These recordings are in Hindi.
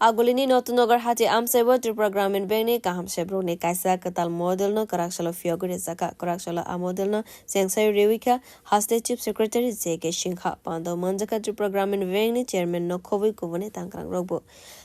Agulini Notunogar Hati Amsebo Tripura Gramin Beni Kaham Shebroni Kaisa Katal Modelno Karakshalo Fioguri Zaka Karakshalo Amodelno Sengsai Rewika Haste Chief Secretary Zeke Shinkha Pando Manjaka Tripura Gramin Beni Chairman No Kovi Kuvone Tankrang Robo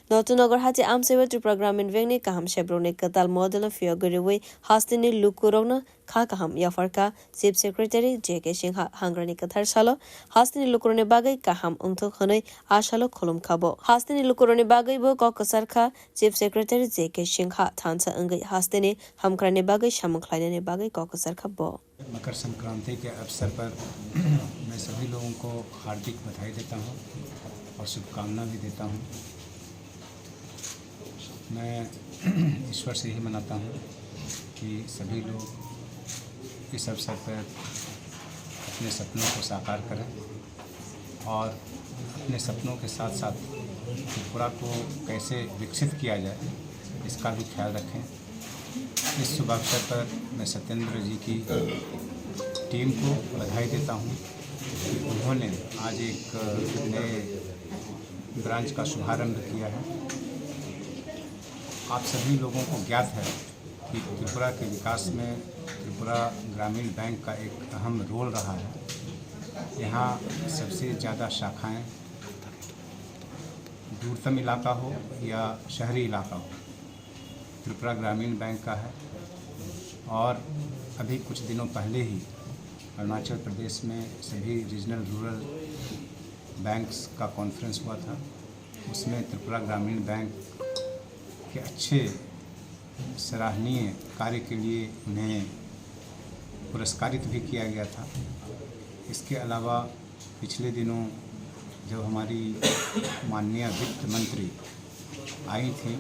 Notunogar Hati Amsebo Tripura Gramin Beni Kaham Shebroni Katal Modelno Fioguri We Hastini Lukurona Kakaham Yafarka Chief Secretary Zeke Shinkha Hangrani Kathar Shalo Hastini Lukurone Bagai Kaham Unto Hone Ashalo Kolum Kabo Hastini Lukurone Bagai Kokosarka Chief Secretary Zeke Shinkha Tansa Angai Hastini Hamkrane Bagai Shamuklaine Bagai Kokosarka Bo Makar Sankranti के अवसर पर मैं सभी लोगों को हार्दिक बधाई देता हूं और शुभकामना भी देता हूं। मैं ईश्वर से ही मनाता हूं कि सभी लोग इस अवसर पर अपने सपनों को साकार करें और अपने सपनों के साथ साथ त्रिपुरा को कैसे विकसित किया जाए इसका भी ख्याल रखें। इस शुभ अवसर पर मैं सत्येंद्र जी की टीम को बधाई देता हूं कि उन्होंने आज एक नए ब्रांच का शुभारंभ किया है। आप सभी लोगों को ज्ञात है कि त्रिपुरा के विकास में त्रिपुरा ग्रामीण बैंक का एक अहम रोल रहा है। यहाँ सबसे ज़्यादा शाखाएं दूरतम इलाका हो या शहरी इलाका हो, त्रिपुरा ग्रामीण बैंक का है। और अभी कुछ दिनों पहले ही अरुणाचल प्रदेश में सभी रीजनल रूरल बैंक्स का कॉन्फ्रेंस हुआ था। उसमें त्रिपुरा ग्रामीण बैंक के अच्छे सराहनीय कार्य के लिए उन्हें पुरस्कारित भी किया गया था। इसके अलावा पिछले दिनों जब हमारी माननीय वित्त मंत्री आई थी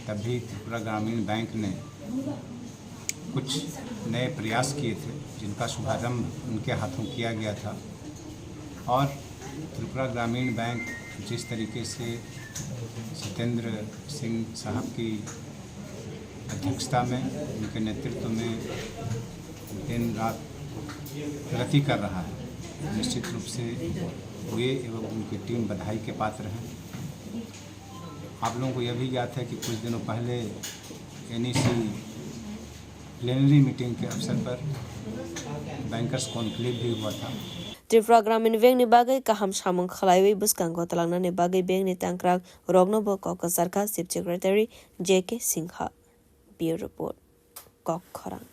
तब भी त्रिपुरा ग्रामीण बैंक ने कुछ नए प्रयास किए थे जिनका शुभारंभ उनके हाथों किया गया था। और त्रिपुरा ग्रामीण बैंक जिस तरीके से सत्येंद्र सिंह साहब की अध्यक्षता में उनके नेतृत्व में दिन रात प्रगति कर रहा है, निश्चित रूप से वे एवं उनकी टीम बधाई के पात्र हैं। आप लोगों को यह भी ज्ञात है कि कुछ दिनों पहले एनईसी प्लेनरी मीटिंग के अवसर पर बैंकर्स कॉन्क्लेव भी हुआ था। Tripura Gramin Vengni Bagai Kaham Shamung Khalaiwi Buskango Talangna Bagai Bengni Tankrak Rognobo Kokosarka Chief Secretary J.K. Singha. Bureau Report. Kokkorang.